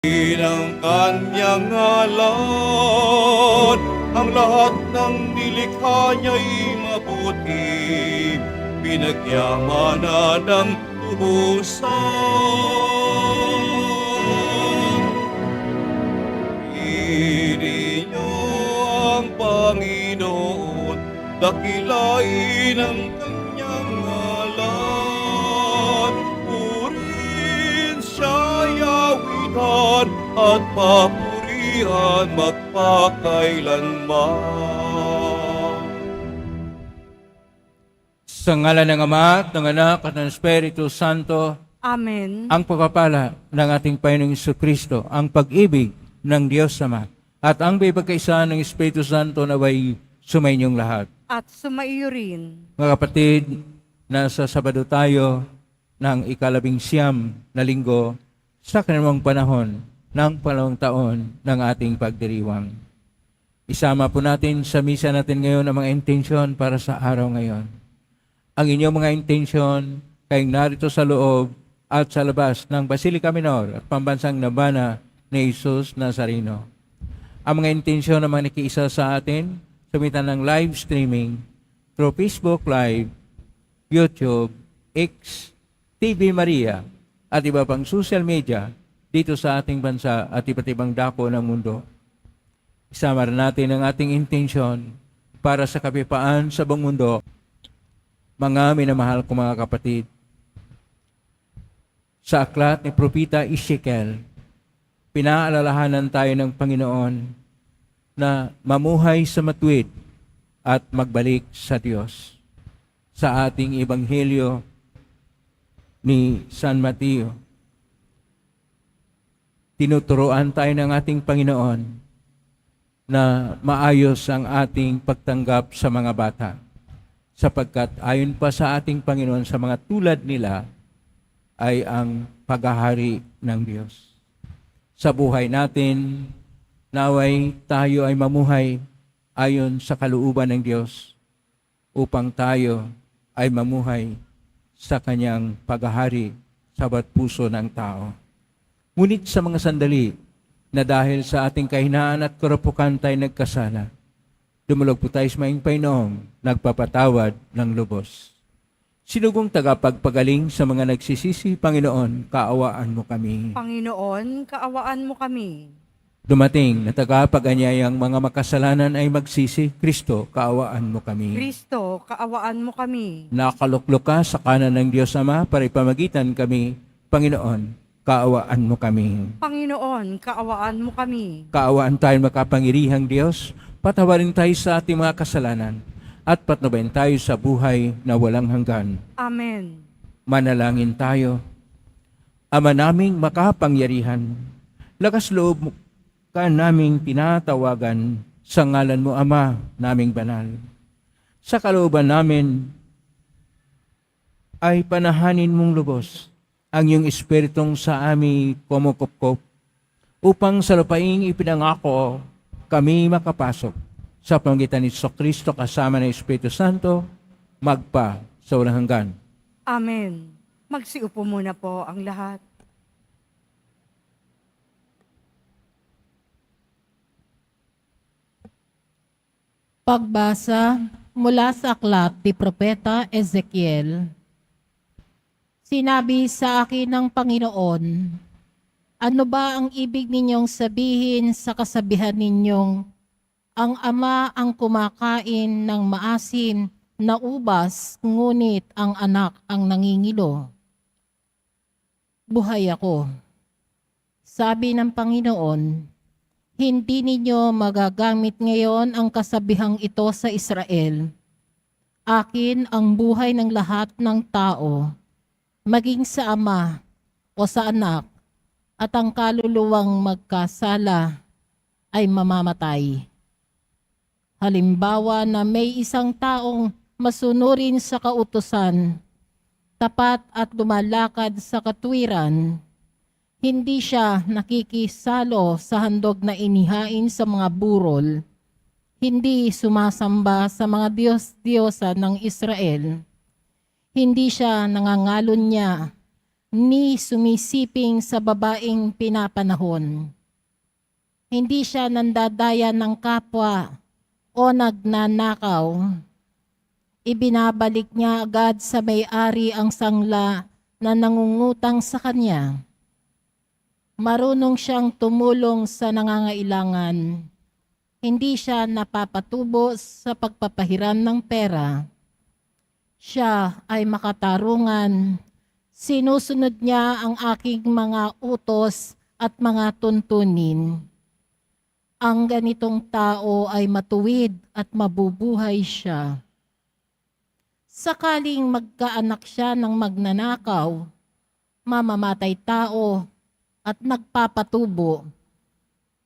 ng kanyang ngalan, ang lahat ng nilikha niya'y mabuti, pinagyamanan ng tubusan. Pili niyo ang Panginoon, dakilain ang kanyang ngalan, purin siya yawitan at papurihan magpakailanman. Sa ngalan ng Ama, at ng Anak, at ng Espiritu Santo, Amen. ang pagpapala ng ating Panginoong Jesucristo, ang pag-ibig ng Diyos Ama, at ang pagkakaisa ng Espiritu Santo naway sumainyong lahat. At sumaiyo rin. Mga kapatid, nasa Sabado tayo ng ika-11 na linggo sa kanilang panahon ng pangalawang taon ng ating pagdiriwang. Isama po natin sa misa natin ngayon ang mga intensyon para sa araw ngayon. Ang inyong mga intensyon kayong narito sa loob at sa labas ng Basilica Minor at Pambansang Nabana ni Jesus Nazareno. Ang mga intensyon ng mga nakiisa sa atin sa pamamagitan ng live streaming through Facebook Live, YouTube, X, TV Maria, at iba pang social media dito sa ating bansa at iba't ibang dako ng mundo. Isama rin natin ang ating intensyon para sa kapayapaan sa buong mundo. Mga minamahal ko mga kapatid, sa aklat ni Propeta Ezekiel, pinaalalahanan tayo ng Panginoon na mamuhay sa matuwid at magbalik sa Diyos. Sa ating Ebanghelyo ni San Mateo, tinuturoan tayo ng ating Panginoon na maayos ang ating pagtanggap sa mga bata. Sapagkat ayon pa sa ating Panginoon, sa mga tulad nila ay ang paghahari ng Diyos. Sa buhay natin, naway tayo ay mamuhay ayon sa kalooban ng Diyos upang tayo ay mamuhay sa Kanyang paghahari sa bawat puso ng tao. Ngunit sa mga sandali na dahil sa ating kahinaan at karapukan tayo nagkasala, dumulog po tayo sa maing Panginoong nagpapatawad ng lubos. Sinugong tagapagpagaling sa mga nagsisisi, Panginoon, kaawaan mo kami. Panginoon, kaawaan mo kami. Dumating na tagapag-anyayang mga makasalanan ay magsisi, Kristo, kaawaan mo kami. Kristo, kaawaan mo kami. Nakaluklok ka sa kanan ng Diyos Ama para ipamagitan kami, Panginoon, kaawaan mo kami. Panginoon, kaawaan mo kami. Kaawaan tayo makapangirihang Diyos, patawarin tayo sa ating mga kasalanan, at patnubayan tayo sa buhay na walang hanggan. Amen. Manalangin tayo. Ama naming makapangyarihan, lakas loob ka naming tinatawagan sa ngalan mo, Ama naming banal. Sa kalooban namin ay panahanin mong lubos ang iyong espiritong sa aming kumukupkup upang sa lupaing ipinangako kami makapasok sa pamamagitan ni Jesucristo kasama ng Espiritu Santo magpa sa walang hanggan. Amen. Magsiupo muna po ang lahat. Pagbasa mula sa aklat ni Propeta Ezekiel. Sinabi sa akin ng Panginoon, ano ba ang ibig ninyong sabihin sa kasabihan ninyong, ang ama ang kumakain ng maasim na ubas, ngunit ang anak ang nangingilo? Buhay ako. Sabi ng Panginoon, hindi ninyo magagamit ngayon ang kasabihang ito sa Israel. Akin ang buhay ng lahat ng tao, maging sa ama o sa anak, at ang kaluluwang magkasala ay mamamatay. Halimbawa na may isang taong masunurin sa kautusan, tapat at lumalakad sa katwiran, hindi siya nakikisalo sa handog na inihain sa mga burol, hindi sumasamba sa mga Diyos-Diyosa ng Israel, hindi siya nangangalunya ni sumisiping sa babaeng pinapanahon. Hindi siya nandadaya ng kapwa o nagnanakaw. Ibinabalik niya agad sa may-ari ang sangla na nangungutang sa kanya. Marunong siyang tumulong sa nangangailangan. Hindi siya napapatubo sa pagpapahiram ng pera. Siya ay makatarungan. Sinusunod niya ang aking mga utos at mga tuntunin. Ang ganitong tao ay matuwid at mabubuhay siya. Sakaling magkaanak siya ng magnanakaw, mamamatay tao at nagpapatubo,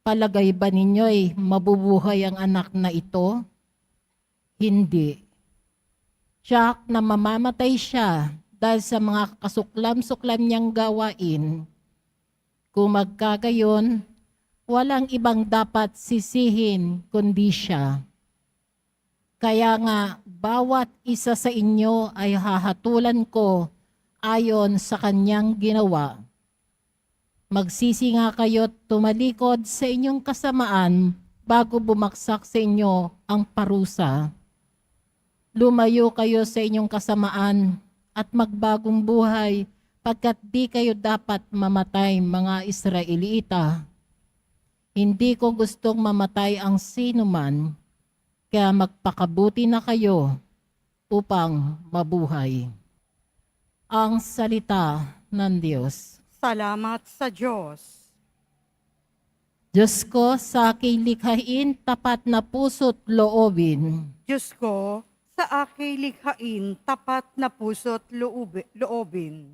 palagay ba ninyo'y mabubuhay ang anak na ito? Hindi. Tiyak na mamamatay siya dahil sa mga kasuklam-suklam niyang gawain. Kung magkagayon, walang ibang dapat sisihin kundi siya. Kaya nga, bawat isa sa inyo ay hahatulan ko ayon sa kanyang ginawa. Magsisi nga kayo't tumalikod sa inyong kasamaan bago bumaksak sa inyo ang parusa. Lumayo kayo sa inyong kasamaan at magbagong buhay pagkat di kayo dapat mamatay, mga Israelita. Hindi ko gustong mamatay ang sinuman, kaya magpakabuti na kayo upang mabuhay. Ang salita ng Diyos. Salamat sa Diyos. Diyos ko, sa aking likhain tapat na puso't loobin. Diyos ko, sa aking likhain tapat na puso't loobin.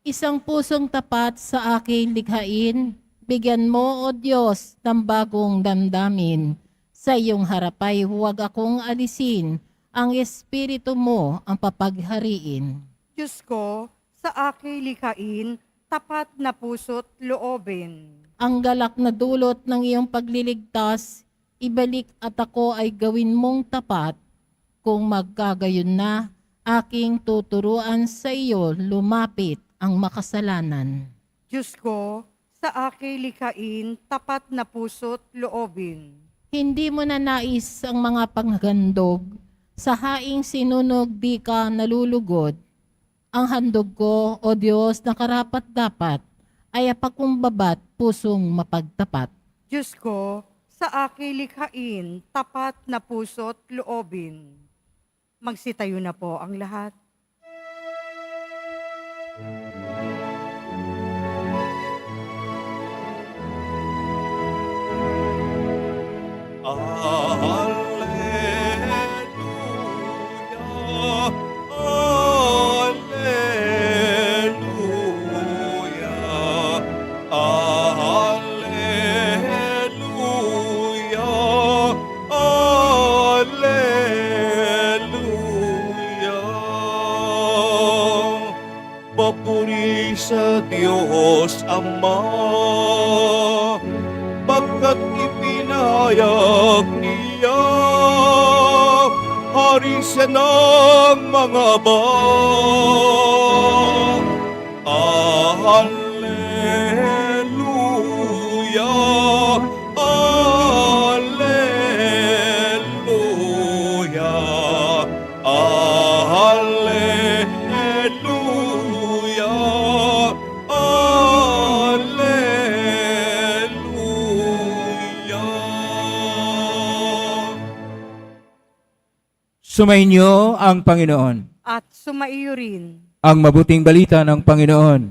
Isang pusong tapat sa aking likhain, bigyan mo, O Diyos, ng bagong damdamin. Sa iyong harapay huwag akong alisin, ang Espiritu mo ang papaghariin. Diyos ko, sa aking likhain tapat na puso't loobin. Ang galak na dulot ng iyong pagliligtas, ibalik at ako ay gawin mong tapat. Kung magkagayon na, aking tuturuan sa iyo lumapit ang makasalanan. Diyos ko, sa aking likhain tapat na puso't loobin. Hindi mo na nais ang mga panggandog, sa haing sinunog di ka nalulugod. Ang handog ko, O Diyos, na karapat-dapat, ay apagkumbabat pusong mapagtapat. Diyos ko, sa aking likhain tapat na puso't loobin. Magsitayo na po ang lahat. Papuri sa Diyos Ama, pagkat ipinahayag niya, hari siya ng mga bang. Alleluia, Alleluia, Alleluia, Alleluia. Sumainyo ang Panginoon. At sumaiyo rin. Ang mabuting balita ng Panginoon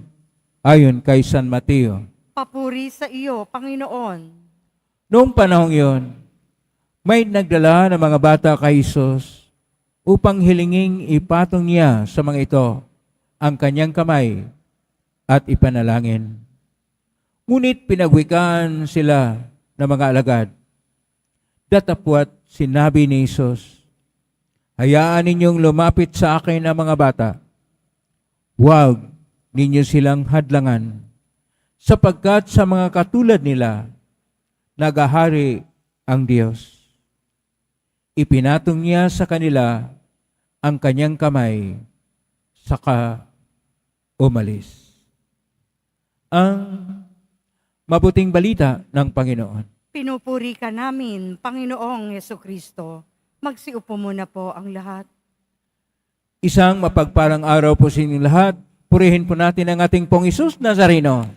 ayon kay San Mateo. Papuri sa iyo, Panginoon. Noong panahong iyon, may nagdala ng mga bata kay Jesus upang hilinging ipatong niya sa mga ito ang kanyang kamay at ipanalangin. Ngunit pinagwikaan sila ng mga alagad. Datapwat sinabi ni Jesus, hayaan ninyong lumapit sa akin ang mga bata. Huwag ninyo silang hadlangan, sapagkat sa mga katulad nila, nagahari ang Diyos. Ipinatong niya sa kanila ang kanyang kamay, saka umalis. ang mabuting balita ng Panginoon. Pinupuri ka namin, Panginoong Yesukristo. Magsiupo muna po ang lahat. Isang mapagpalang araw po sa inyong lahat. Purihin po natin ang ating pong Isus Nazareno.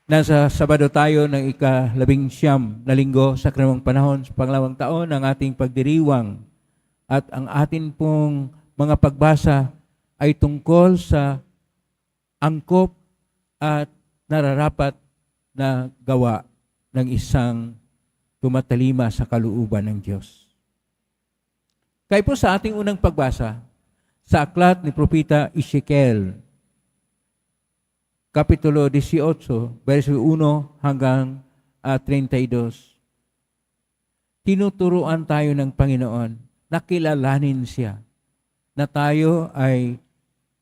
Nasa Sabado tayo ng ika-19 na linggo sa kanunong panahon sa pangalawang taon ng ating pagdiriwang. At ang atin pong mga pagbasa ay tungkol sa angkop at nararapat na gawa ng isang tumatalima sa kalooban ng Diyos. Kaya po sa ating unang pagbasa, sa aklat ni Propeta Ezekiel, Kapitulo 18, verso 1 hanggang 32. Tinuturuan tayo ng Panginoon na kilalanin siya, na tayo ay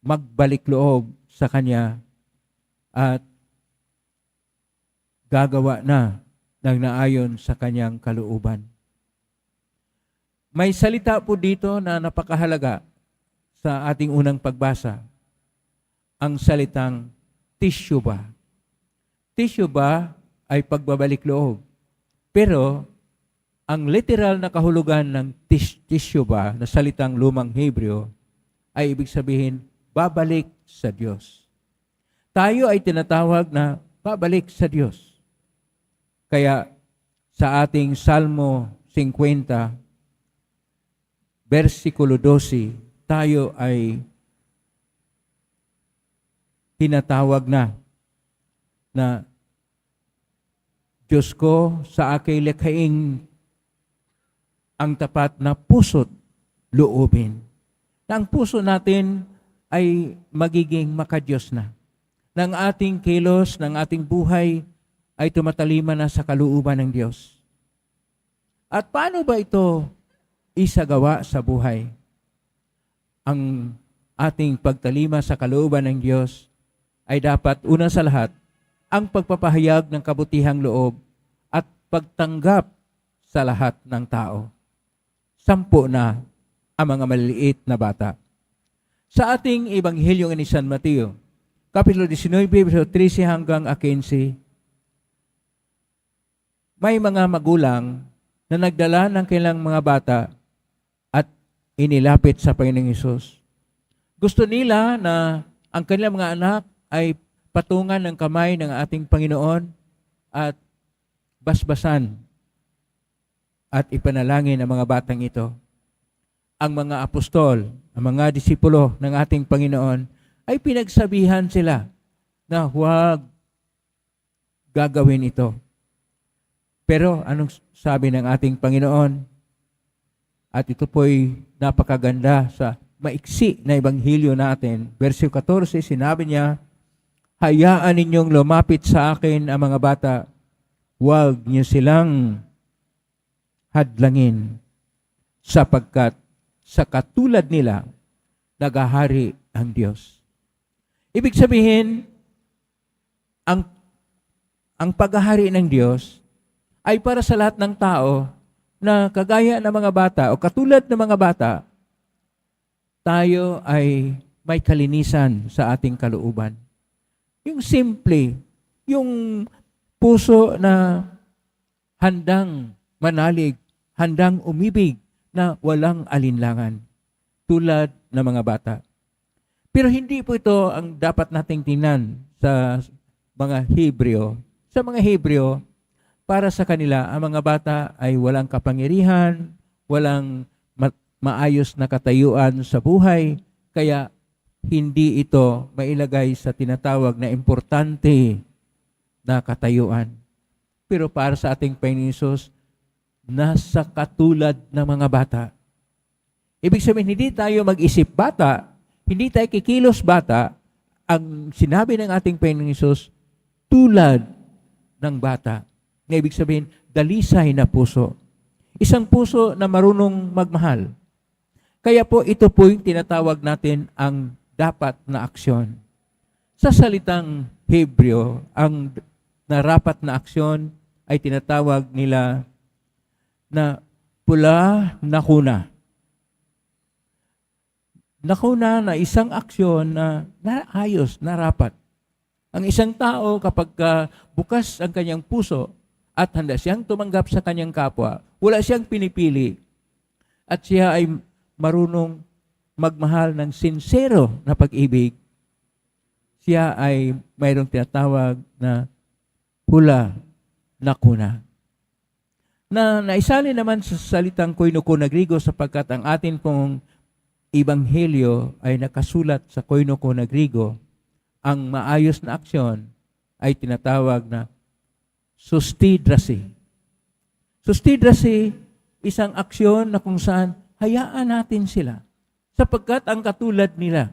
magbalik loob sa Kanya at gagawa na ng naayon sa Kanyang kalooban. May salita po dito na napakahalaga sa ating unang pagbasa, ang salitang teshuvah. Teshuvah ay pagbabalik loob. Pero ang literal na kahulugan ng teshuvah na salitang lumang Hebreo ay ibig sabihin babalik sa Diyos. Tayo ay tinatawag na babalik sa Diyos. Kaya sa ating Salmo 50, versikulo 12, tayo ay tinatawag na Diyos ko, sa aking likhaing ang tapat na puso't loobin. Na ang puso natin ay magiging makadiyos na. Ng ating kilos, ng ating buhay ay tumatalima na sa kalooban ng Diyos. At paano ba ito isagawa sa buhay? Ang ating pagtalima sa kalooban ng Diyos ay dapat una sa lahat ang pagpapahayag ng kabutihang loob at pagtanggap sa lahat ng tao. 10 na ang mga maliliit na bata. Sa ating Ebanghelyo ni San Mateo, Kapitulo 19, verso 13 hanggang 15, may mga magulang na nagdala ng kailang mga bata at inilapit sa Panginoong Hesus. Gusto nila na ang kanilang mga anak ay patungan ng kamay ng ating Panginoon at basbasan at ipanalangin ang mga batang ito. Ang mga apostol, ang mga disipulo ng ating Panginoon ay pinagsabihan sila na huwag gagawin ito. Pero anong sabi ng ating Panginoon? At ito po'y napakaganda sa maiksi na ebanghelyo natin. Verso 14, sinabi niya, hayaan ninyong lumapit sa akin ang mga bata, huwag niyo silang hadlangin, sapagkat sa katulad nila, nagahari ang Diyos. Ibig sabihin, ang paghahari ng Diyos ay para sa lahat ng tao na kagaya ng mga bata o katulad ng mga bata, tayo ay may kalinisan sa ating kalooban. Yung simple, yung puso na handang manalig, handang umibig na walang alinlangan, tulad ng mga bata. Pero hindi po ito ang dapat nating tingnan sa mga Hebreo. Sa mga Hebreo, para sa kanila, ang mga bata ay walang kapangyarihan, walang maayos na katayuan sa buhay, kaya hindi ito mailagay sa tinatawag na importante na katayuan. Pero para sa ating Panginoon Hesus, nasa katulad ng mga bata. Ibig sabihin, hindi tayo mag-isip bata, hindi tayo kikilos bata, ang sinabi ng ating Panginoon Hesus, tulad ng bata. Na ibig sabihin, dalisay na puso. Isang puso na marunong magmahal. Kaya po ito po yung tinatawag natin ang dapat na aksyon. Sa salitang Hebreo, ang narapat na aksyon ay tinatawag nila na pula na kuna. nakuna na isang aksyon na naayos, narapat. Ang isang tao kapag bukas ang kanyang puso at handa siyang tumanggap sa kanyang kapwa, wala siyang pinipili at siya ay marunong magmahal ng sincero na pag-ibig, siya ay mayroong tinatawag na hula na kuna. Na naisali naman sa salitang koinokona Griego sapagkat ang atin pong ebanghelyo ay nakasulat sa koinokona Griego, ang maayos na aksyon ay tinatawag na sustidrasi. Sustidrasi, isang aksyon na kung saan hayaan natin sila sapagkat ang katulad nila,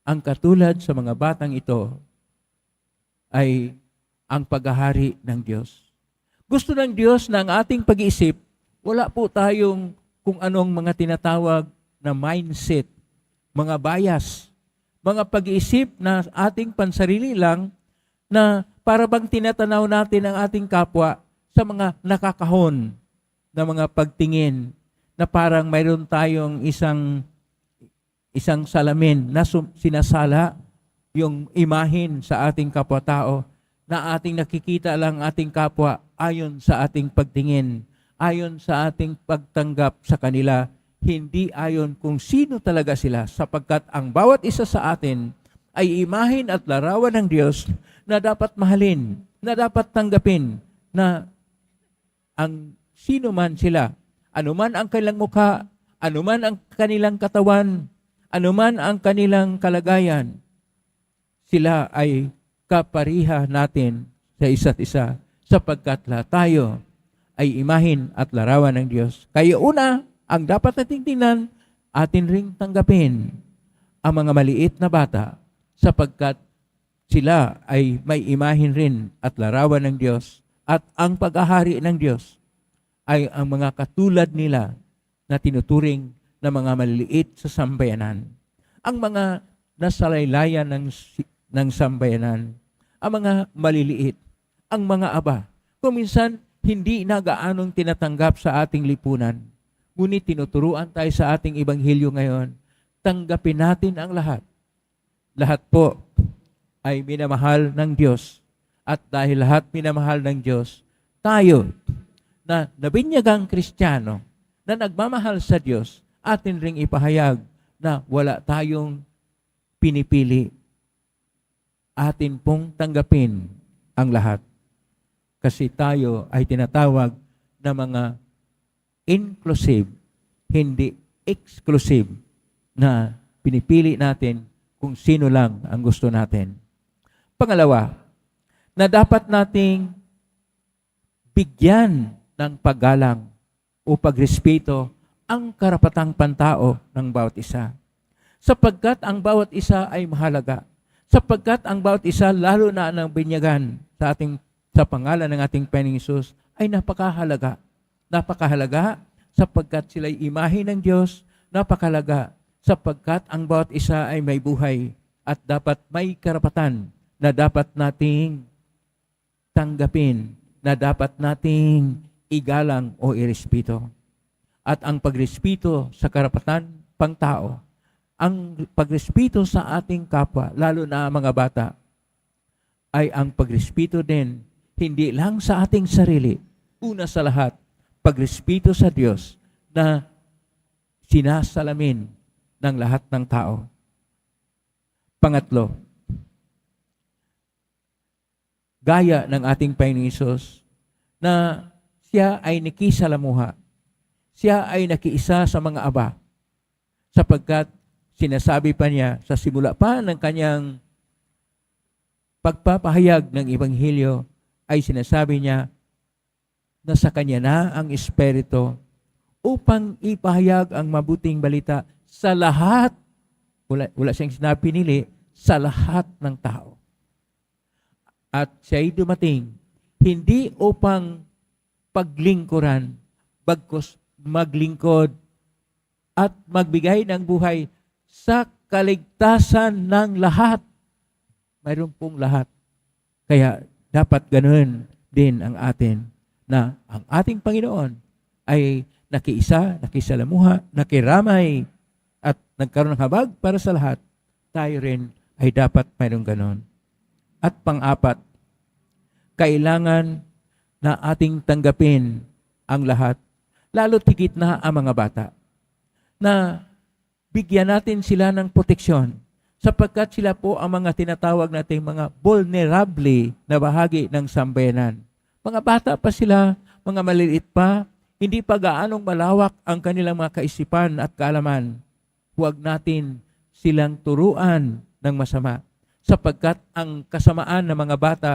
ang katulad sa mga batang ito ay ang paghahari ng Diyos. Gusto ng Diyos na ang ating pag-iisip, wala po tayong kung anong mga tinatawag na mindset, mga bias, mga pag-iisip na ating pansarili lang na para bang tinatanaw natin ang ating kapwa sa mga nakakahon na mga pagtingin na parang mayroon tayong isang salamin na sinasala yung imahin sa ating kapwa-tao na ating nakikita lang ating kapwa ayon sa ating pagtingin, ayon sa ating pagtanggap sa kanila, hindi ayon kung sino talaga sila sapagkat ang bawat isa sa atin ay imahin at larawan ng Diyos na dapat mahalin, na dapat tanggapin, na ang sino man sila, anuman ang kanilang mukha, anuman ang kanilang katawan, anuman ang kanilang kalagayan, sila ay kapariha natin sa isa't isa sapagkat lahat tayo ay imahin at larawan ng Diyos. Kaya una, ang dapat nating tingnan, atin ring tanggapin ang mga maliit na bata sapagkat sila ay may imahin rin at larawan ng Diyos at ang pag-ahari ng Diyos ay ang mga katulad nila na tinuturing na mga maliliit sa sambayanan. Ang mga nasalaylayan ng sambayanan, ang mga maliliit, ang mga aba. Kung minsan, hindi na gaanong tinatanggap sa ating lipunan. Ngunit tinuturuan tayo sa ating ebanghelyo ngayon, tanggapin natin ang lahat. Lahat po ay minamahal ng Diyos. At dahil lahat minamahal ng Diyos, tayo na nabinyagang Kristiyano na nagmamahal sa Diyos, atin ring ipahayag na wala tayong pinipili. Atin pong tanggapin ang lahat. Kasi tayo ay tinatawag na mga inclusive, hindi exclusive, na pinipili natin kung sino lang ang gusto natin. Pangalawa, na dapat nating bigyan ng paggalang o pagrespeto ang karapatang pantao ng bawat isa. Sapagkat ang bawat isa ay mahalaga. Sapagkat ang bawat isa, lalo na ang binyagan sa pangalan ng ating Panginoong Hesus, ay napakahalaga. Napakahalaga sapagkat sila'y imahe ng Diyos. Napakahalaga sapagkat ang bawat isa ay may buhay at dapat may karapatan na dapat nating tanggapin, na dapat nating igalang o irespeto. At ang pagrespeto sa karapatan pang tao, ang pagrespeto sa ating kapwa, lalo na mga bata, ay ang pagrespeto din, hindi lang sa ating sarili. Una sa lahat, pagrespeto sa Diyos na sinasalamin ng lahat ng tao. Pangatlo, gaya ng ating Panginoong Hesus na siya ay nakisalamuha. Siya ay nakiisa sa mga aba sapagkat sinasabi pa niya sa simula pa ng kanyang pagpapahayag ng Ebanghelyo ay sinasabi niya na sa kanya na ang Espiritu upang ipahayag ang mabuting balita sa lahat. Wala siyang sinabi pinili, sa lahat ng tao. At siya'y dumating, hindi upang paglingkuran, bagkus maglingkod at magbigay ng buhay sa kaligtasan ng lahat. Mayroon pong lahat. Kaya dapat ganoon din ang atin na ang ating Panginoon ay nakiisa, nakisalamuha, nakiramay at nagkaroon ng habag para sa lahat, tayo rin ay dapat mayroong ganon. At pang-apat, kailangan na ating tanggapin ang lahat, lalo tigit na ang mga bata, na bigyan natin sila ng proteksyon sapagkat sila po ang mga tinatawag nating mga vulnerable na bahagi ng sambayanan. Mga bata pa sila, mga maliliit pa, hindi pa gaanong malawak ang kanilang mga kaisipan at kaalaman. Huwag natin silang turuan ng masama sapagkat ang kasamaan ng mga bata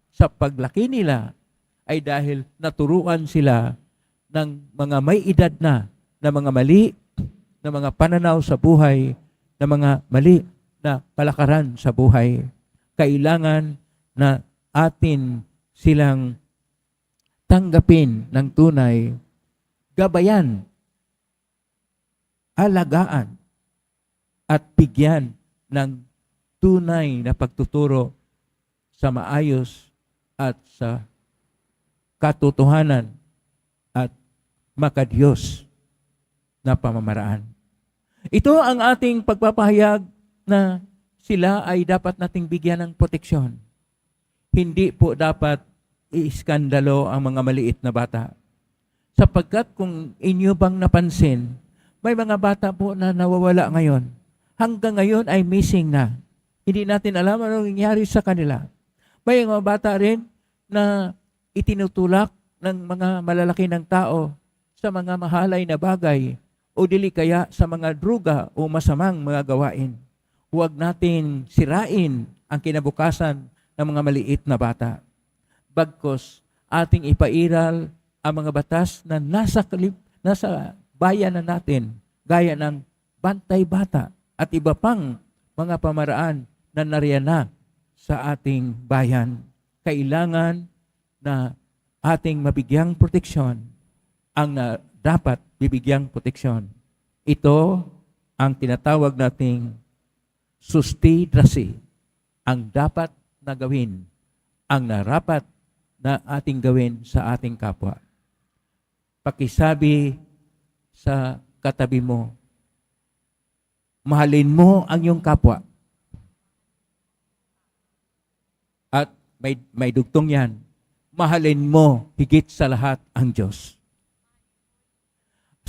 sa paglaki nila ay dahil naturuan sila ng mga may edad na mga mali na mga pananaw sa buhay, na mga mali na palakaran sa buhay. Kailangan na atin silang tanggapin ng tunay, gabayan, alagaan, at bigyan ng tunay na pagtuturo sa maayos at sa katotohanan at makadiyos na pamamaraan. Ito ang ating pagpapahayag na sila ay dapat nating bigyan ng proteksyon. Hindi po dapat iiskandalo ang mga maliit na bata. Sapagkat kung inyo bang napansin, may mga bata po na nawawala ngayon. Hanggang ngayon ay missing na. Hindi natin alam anong nangyari sa kanila. May mga bata rin na itinutulak ng mga malalaki ng tao sa mga mahalay na bagay o dili kaya sa mga druga o masamang mga gawain. Huwag natin sirain ang kinabukasan ng mga maliit na bata. Bagkos ating ipairal ang mga batas na nasa bayan na natin, gaya ng bantay bata at iba pang mga pamaraan na nariyan na sa ating bayan. Kailangan na ating mabigyang proteksyon ang dapat bibigyang proteksyon. Ito ang tinatawag nating sustidrasi, ang dapat na gawin, ang narapat na ating gawin sa ating kapwa. Pakisabi sa katabi mo, mahalin mo ang iyong kapwa. At may dugtong yan, mahalin mo higit sa lahat ang Diyos.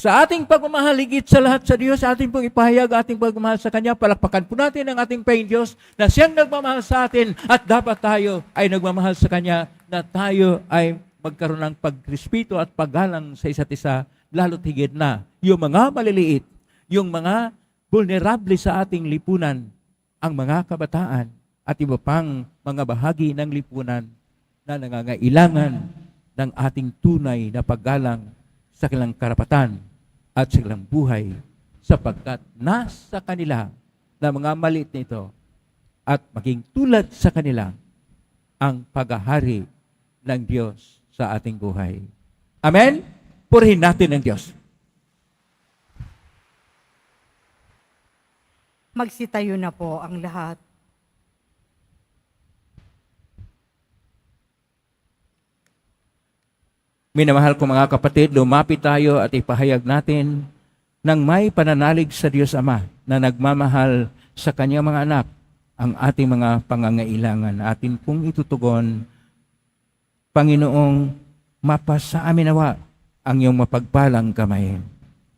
Sa ating pagmamahal higit sa lahat sa Diyos, ating pong ipahayag ating pagmamahal sa Kanya, palakpakan po natin ang ating Panginoong Diyos na siyang nagmamahal sa atin at dapat tayo ay nagmamahal sa Kanya, na tayo ay magkaroon ng pagrespeto at paggalang sa isa't isa, lalo't higit na yung mga maliliit, yung mga vulnerable sa ating lipunan, ang mga kabataan at iba pang mga bahagi ng lipunan na nangangailangan ng ating tunay na paggalang sa kanilang karapatan at sa kanilang buhay, sapagkat nasa kanila na mga maliit nito at maging tulad sa kanila ang paghahari ng Diyos sa ating buhay. Amen? Purihin natin ang Diyos. Magsitayo na po ang lahat. Minamahal ko mga kapatid, lumapit tayo at ipahayag natin ng may pananalig sa Diyos Ama na nagmamahal sa Kanyang mga anak ang ating mga pangangailangan. Atin pong itutugon, Panginoong, mapasa amin nawa ang iyong mapagpalang kamay.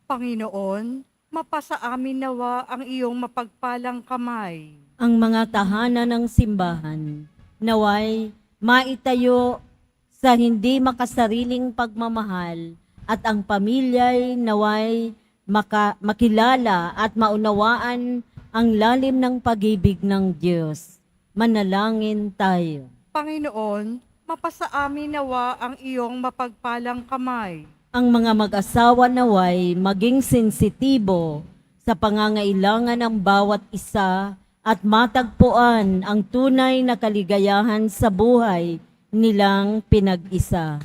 Panginoon, mapasa amin nawa ang iyong mapagpalang kamay. Ang mga tahanan ng simbahan naway maitayo sa hindi makasariling pagmamahal at ang pamilya'y naway makilala at maunawaan ang lalim ng pag-ibig ng Diyos. Manalangin tayo. Panginoon, mapasa amin nawa ang iyong mapagpalang kamay. Ang mga mag-asawa naway maging sensitibo sa pangangailangan ng bawat isa at matagpuan ang tunay na kaligayahan sa buhay nilang pinag-isa.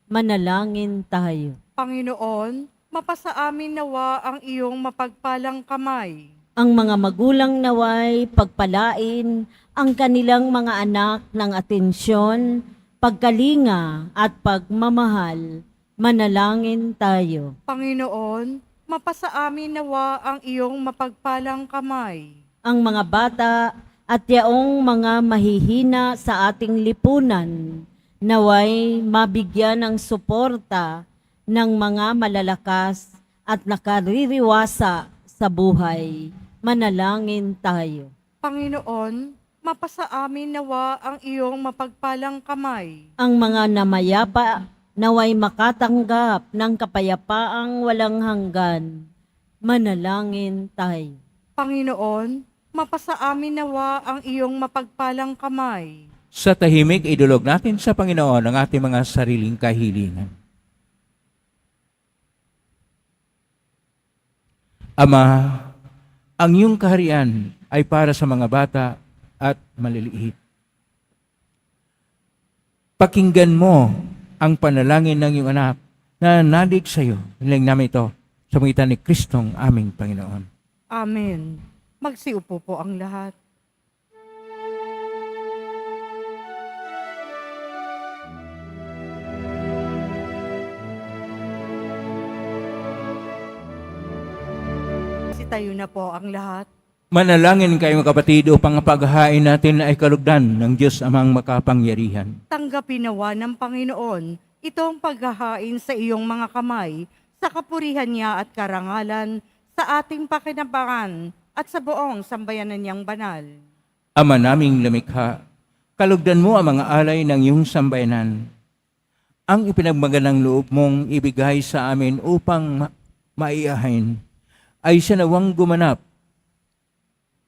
Manalangin tayo. Panginoon, mapasa amin nawa ang iyong mapagpalang kamay. Ang mga magulang naway pagpalain ang kanilang mga anak ng atensyon, pagkalinga at pagmamahal. Manalangin tayo. Panginoon, mapasa amin nawa ang iyong mapagpalang kamay. Ang mga bata at yaong mga mahihina sa ating lipunan, naway mabigyan ng suporta ng mga malalakas at nakaririwasa sa buhay. Manalangin tayo. Panginoon, mapasa amin nawa ang iyong mapagpalang kamay. Ang mga namayapa naway makatanggap ng kapayapaang walang hanggan. Manalangin tayo. Panginoon, mapasa amin nawa ang iyong mapagpalang kamay. Sa tahimik, idulog natin sa Panginoon ang ating mga sariling kahilingan. Ama, ang iyong kaharian ay para sa mga bata at maliliit. Pakinggan mo ang panalangin ng iyong anak na nadig sa iyo. Hiling namin ito sa pangitan ni Kristong aming Panginoon. Amen. Magsiupo po ang lahat. Sitayo na po ang lahat. Manalangin kayo mga kapatid upang ang paghahain natin ay kalugdan ng Diyos amang makapangyarihan. Tanggapin nawa ng Panginoon itong paghahain sa iyong mga kamay sa kapurihan niya at karangalan sa ating pakinabangan at sa buong sambayanan niyang banal. Ama naming lumikha, kalugdan mo ang mga alay ng iyong sambayanan. Ang ipinagmaganang loob mong ibigay sa amin upang maiahain ay siya nawang gumanap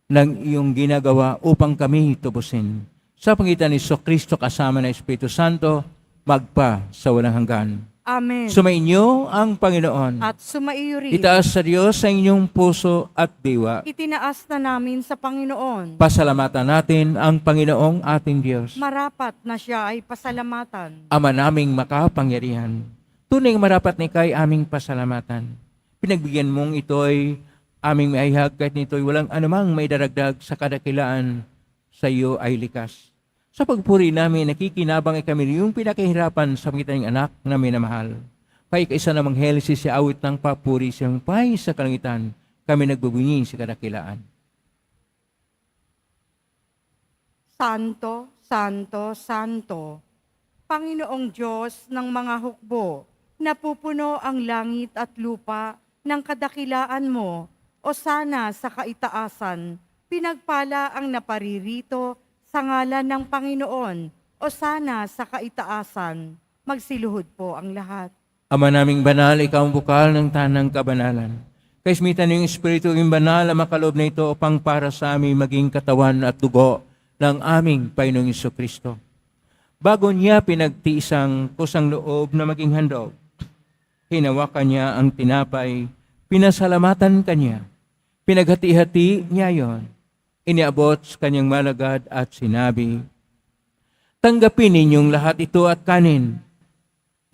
ng iyong ginagawa upang kami tubusin. Sa pangitan ni Kristo kasama ng Espiritu Santo, magpa sa walang hanggan. Amen. Sumainyo ang Panginoon. At sumaiyo rin. Itaas sa Diyos sa inyong puso at diwa. Itinaas na namin sa Panginoon. Pasalamatan natin ang Panginoong ating Diyos. Marapat na siya ay pasalamatan. Ama naming makapangyarihan, tunay marapat ni kay aming pasalamatan. Pinagbigyan mong ito'y aming maihag kahit nito'y walang anumang may daragdag sa kadakilaan sa iyo ay likas. Sa pagpuri namin, nakikinabang ay kami yung pinakahirapan sa pangitan ng anak na minamahal. Pay kaisa namang helisis si awit ng papuri siyang pay sa kalangitan, kami nagbubunyi sa kadakilaan. Santo, Santo, Santo, Panginoong Diyos ng mga hukbo, napupuno ang langit at lupa ng kadakilaan mo, o sana sa kaitaasan, pinagpala ang naparirito sa ngalan ng Panginoon, o sana sa kaitaasan, magsiluhod po ang lahat. Ama naming banal, ikaw ang bukal ng tanang kabanalan. Kaismitan ng Espiritu yung banal ang makaloob na ito upang para sa amin maging katawan at dugo ng aming Panginoong Jesucristo. Bago niya pinagtiisang kusang loob na maging handog, hinawakan niya ang tinapay, pinasalamatan kanya, pinaghati-hati niya yon, iniabot sa kanyang malagad at sinabi, tanggapin ninyong lahat ito at kanin.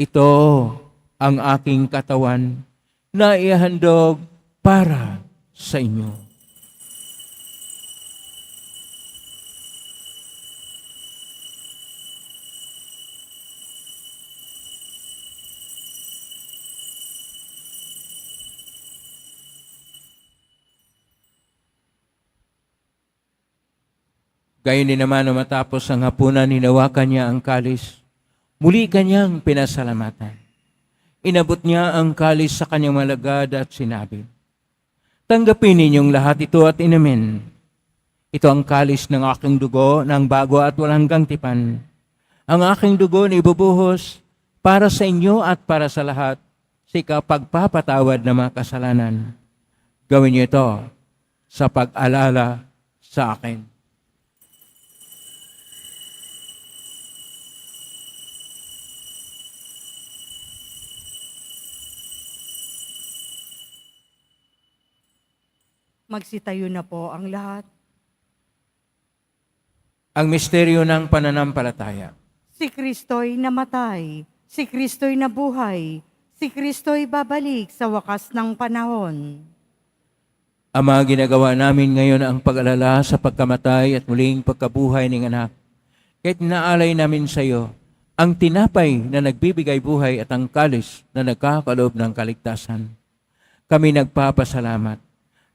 Ito ang aking katawan na ihandog para sa inyo. Gayon din naman na matapos ang hapunan, hinawakan niya ang kalis. Muli kanyang pinasalamatan. Inabot niya ang kalis sa kanyang malagad at sinabi, tanggapin ninyong lahat ito at inumin. Ito ang kalis ng aking dugo ng bago at walang hanggang tipan. Ang aking dugo na ibubuhos para sa inyo at para sa lahat sa pagpapatawad ng mga kasalanan. Gawin niyo ito sa pag-alala sa akin. Magsitayo na po ang lahat. Ang misteryo ng pananampalataya. Si Kristo'y namatay, si Kristo'y nabuhay, si Kristo'y babalik sa wakas ng panahon. Ama, ginagawa namin ngayon ang pag-alala sa pagkamatay at muling pagkabuhay ng anak. Kahit naalay namin sa iyo ang tinapay na nagbibigay buhay at ang kalis na nagkakaloob ng kaligtasan. kami nagpapasalamat.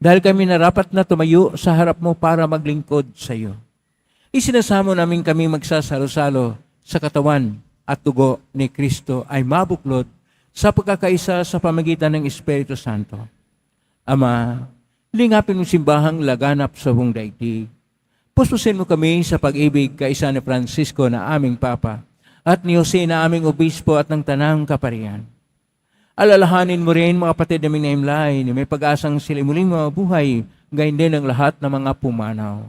Dahil kami narapat na tumayo sa harap mo para maglingkod sa iyo. Isinasamo namin kami magsasalo-salo sa katawan at dugo ni Kristo ay mabuklod sa pagkakaisa sa pamagitan ng Espiritu Santo. Ama, lingapin mo simbahang laganap sa buong daigdig. Puspusin mo kami sa pag-ibig kaisa ni Francisco na aming Papa at ni Jose na aming Obispo at ng Tanang Kaparian. Alalahanin mo rin mga kapatid naming naimlay na may pag-asang sila muling mabuhay, gayon din ang lahat ng mga pumanaw.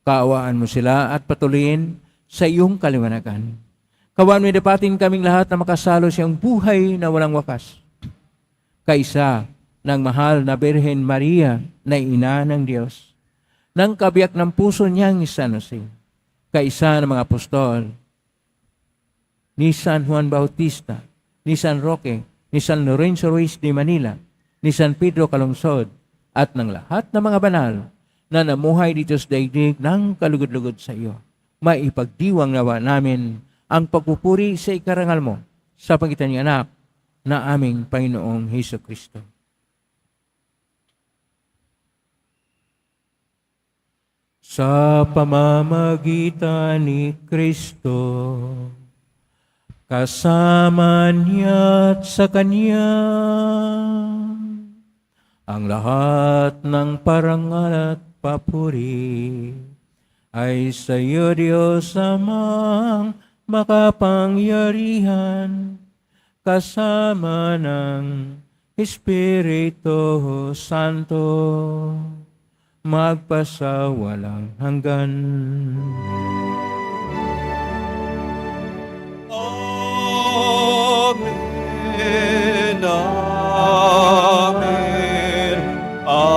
Kaawaan mo sila at patuloyin sa iyong kaliwanagan. Kawaan mo dapatin kaming lahat na makasalo sa iyong buhay na walang wakas. Kaisa ng mahal na Birhen Maria na ina ng Diyos, ng kabiyak ng puso niyang San Jose, kaisa ng mga apostol, ni San Juan Bautista, ni San Roque, ni San Lorenzo Ruiz de Manila, ni San Pedro Calungsod, at ng lahat ng mga banal na namuhay dito sa daigdig ng kalugod-lugod sa iyo. Maipagdiwang nawa namin ang pagpupuri sa ikarangal mo sa pagitan ng anak na aming Panginoong Hesus Kristo. Sa pamamagitan ni Kristo, kasama niya at sa Kanya, ang lahat ng parangal at papuri ay sa iyo, Diyos Amang makapangyarihan, kasama ng Espiritu Santo, magpasawalang hanggan. Amen. Amen. Amen.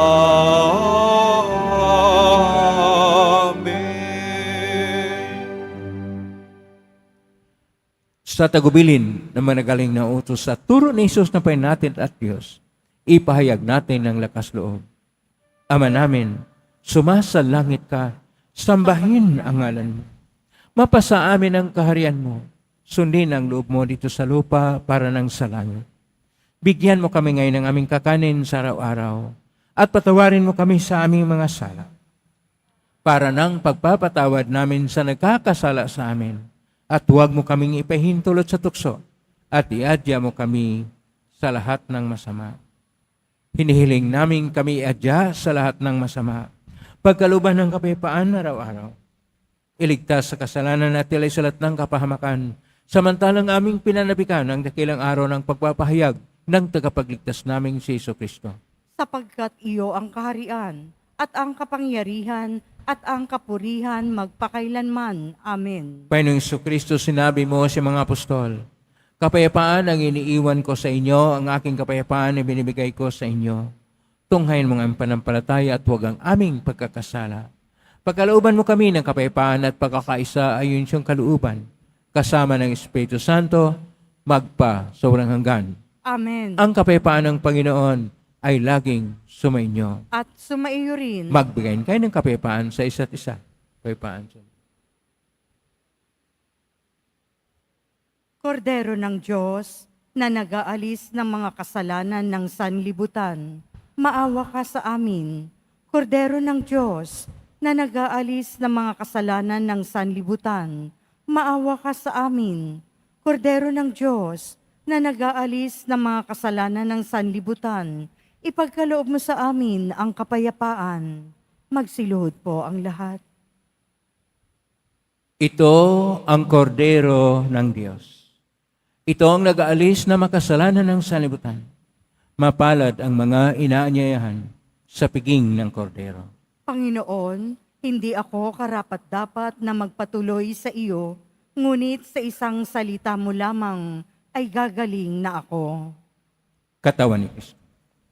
Sa tagubilin na managaling na utos sa turo ni Jesus na Panginoon natin at Diyos, ipahayag natin ng lakas loob. Ama namin, sumasalangit ka, sambahin ang ngalan mo. Mapasa amin ang kaharian mo, sundin ang loob mo dito sa lupa para ng sa langit. Bigyan mo kami ngayon ng aming kakanin sa araw-araw at patawarin mo kami sa aming mga sala. Para ng pagpapatawad namin sa nagkakasala sa amin at huwag mo kaming ipahintulot sa tukso at iadya mo kami sa lahat ng masama. Hinihiling namin kami iadya sa lahat ng masama, pagkaluban ng kapayapaan araw-araw. Iligtas sa kasalanan at tilay sa lahat ng kapahamakan, samantalang aming pinanabikan ang dakilang araw ng pagpapahayag ng tagapagligtas naming si Jesucristo. Sapagkat iyo ang kaharian at ang kapangyarihan at ang kapurihan magpakailanman. Amen. Panginoong Jesucristo, sinabi mo sa mga apostol, kapayapaan ang iniiwan ko sa inyo, ang aking kapayapaan ay binibigay ko sa inyo. Tunghayin mo ang panampalataya at huwag ang aming pagkakasala. Pagkalooban mo kami ng kapayapaan at pagkakaisa ayon siyang kalooban, kasama ng Espiritu Santo, magpa sa walang hanggan. Amen. Ang kapayapaan ng Panginoon ay laging sumainyo. At sumaiyo rin. Magbigayin kayo ng kapayapaan sa isa't isa. Kapayapaan sa Kordero ng Diyos na nag-aalis ng mga kasalanan ng sanlibutan, maawa ka sa amin. Kordero ng Diyos na nag-aalis ng mga kasalanan ng sanlibutan, maawa ka sa amin. Kordero ng Diyos na nag-aalis ng mga kasalanan ng sanlibutan, ipagkaloob mo sa amin ang kapayapaan. Magsiluhod po ang lahat. Ito ang kordero ng Diyos. Ito ang nag-aalis na makasalanan ng sanlibutan. Mapalad ang mga inaanyayahan sa piging ng kordero. Panginoon, hindi ako karapat-dapat na magpatuloy sa iyo, ngunit sa isang salita mo lamang ay gagaling na ako. Katawan ni Kristo.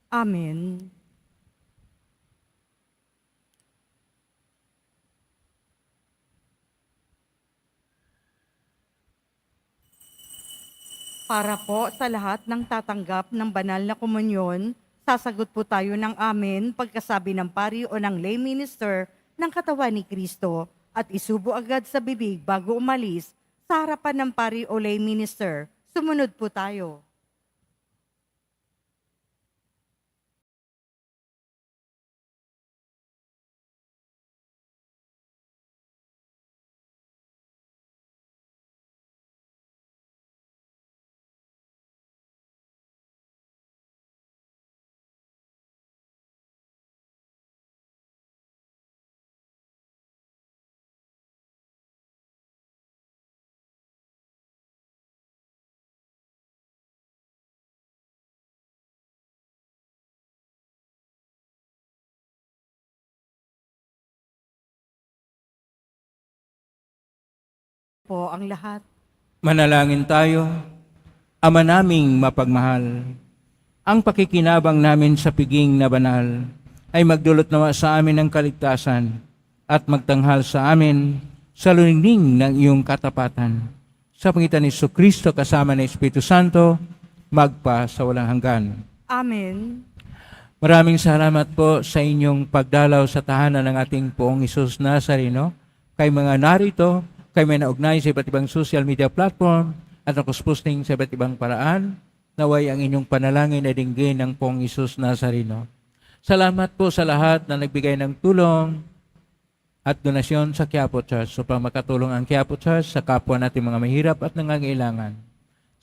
Amen. Para po sa lahat ng tatanggap ng banal na komunyon, sasagot po tayo ng amen pagkasabi ng pari o ng lay minister ng katawan ni Kristo at isubo agad sa bibig bago umalis sa harapan ng pari o lay minister. Sumunod po tayo. po ang lahat. Manalangin tayo. Ama naming mapagmahal, ang pakikinabang namin sa piging na banal ay magdulot nawa sa amin ng kaligtasan at magtanghal sa amin sa lunining ng iyong katapatan. Sa pangitan ni Jesucristo kasama ng Espiritu Santo, magpa sa walang hanggan. Amen. Maraming salamat po sa inyong pagdalaw sa tahanan ng ating Poong Isus Nazareno. Kay mga narito, kay may naugnay sa iba't ibang social media platform at nakusposting sa iba't ibang paraan, naway ang inyong panalangin ay dinggin ng Poong Isus Nazareno. Salamat po sa lahat na nagbigay ng tulong at donasyon sa Quiapo Church upang makatulong ang Quiapo Church sa kapwa natin mga mahirap at nangangailangan.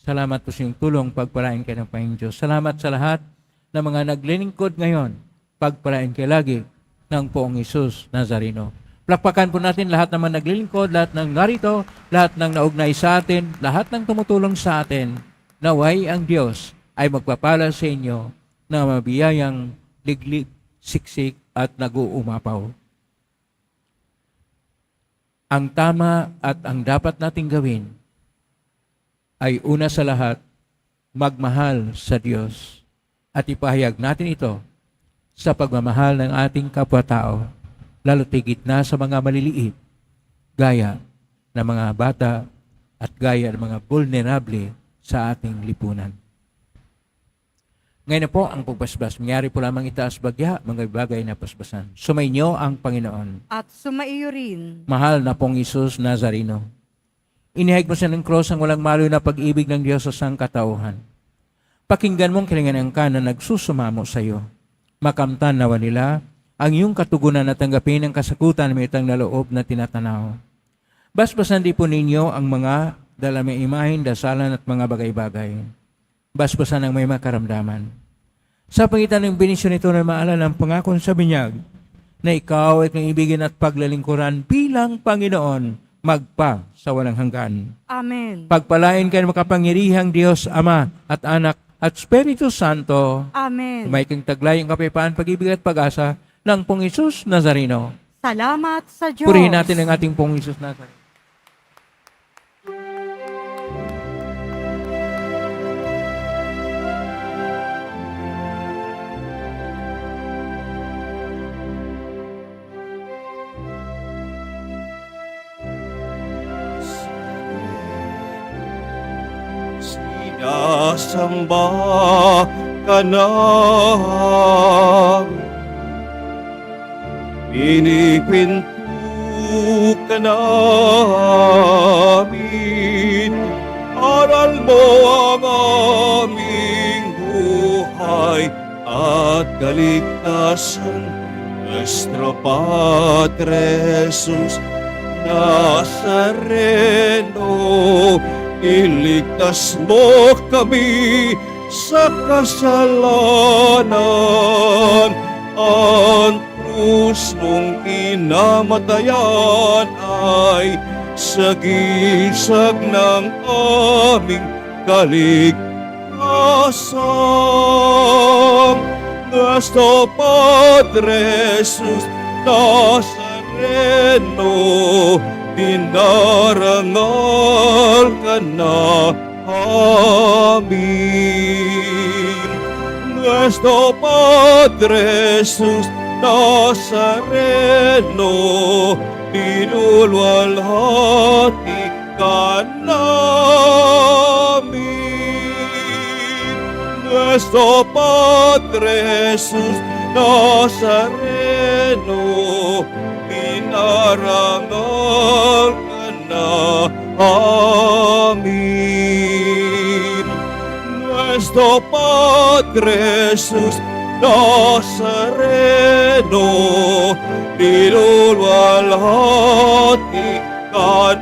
Salamat po sa inyong tulong, pagpalain kayo ng Panginoon Diyos. Salamat sa lahat na mga naglilingkod ngayon, pagpalain kayo lagi ng Poong Isus Nazareno. Plakpakan po natin lahat ng mga naglilingkod, lahat ng narito, lahat ng naugnay sa atin, lahat ng tumutulong sa atin. Naway ang Diyos ay magpapala sa inyo na mabiyayang liglig, siksik at nag-uumapaw. Ang tama at ang dapat nating gawin ay una sa lahat, magmahal sa Diyos at ipahayag natin ito sa pagmamahal ng ating kapwa-tao, lalo tigit na sa mga maliliit, gaya ng mga bata at gaya ng mga vulnerable sa ating lipunan. Ngayon na po ang pagbasbas. Mangyari po lamang itaas bagya, mga bagay na pasbasan. Sumainyo ang Panginoon. At sumaiyo rin. Mahal na pong Isus Nazareno. Inihayag mo sa ng cross ang walang malo na pag-ibig ng Diyos sa sangkatauhan. Pakinggan mong kilingan ka na nagsusumamo sa iyo. Makamtan nawa nila ang iyong katugunan na tanggapin ang kasakutan ng itang na loob na tinatanaw. Basbasan di po ninyo ang mga dalamay imahin, dasalan at mga bagay-bagay. Basbasan ang may makaramdaman. Sa pangitan ng benisyon ito na maalala ang pangakon sa binyag na ikaw ay kang ibigin at paglalingkuran bilang Panginoon magpa sa walang hanggan. Amen. Pagpalain kayo makapangyarihang Diyos, Ama at Anak at Espiritu Santo. Amen. May kang taglay ang kapayapaan, pag-ibig at pag-asa ng Pong Isus Nazareno. Salamat sa Diyos. Purihin natin ang ating Pong Isus Nazareno. Sinasamba ka namin, pinipinto ka namin, aral mo ang aming buhay at kaligtasan. Nuestro Padre Jesus Nazareno, iligtas mo kami sa kasalanan. Ang krus mong kinamatayan ay sagisag ng aming kaligtasan. Nuestro Padre Jesus Nazareno, dinarangal ka na amin. Nuestro Padre Jesus Nazareno, dinulwalhati ka namin. Nuestro Padre Jesus Nazareno, dinarangal ka na amin. Nuestro Padre Jesus Nazareno, dinulwalhati ka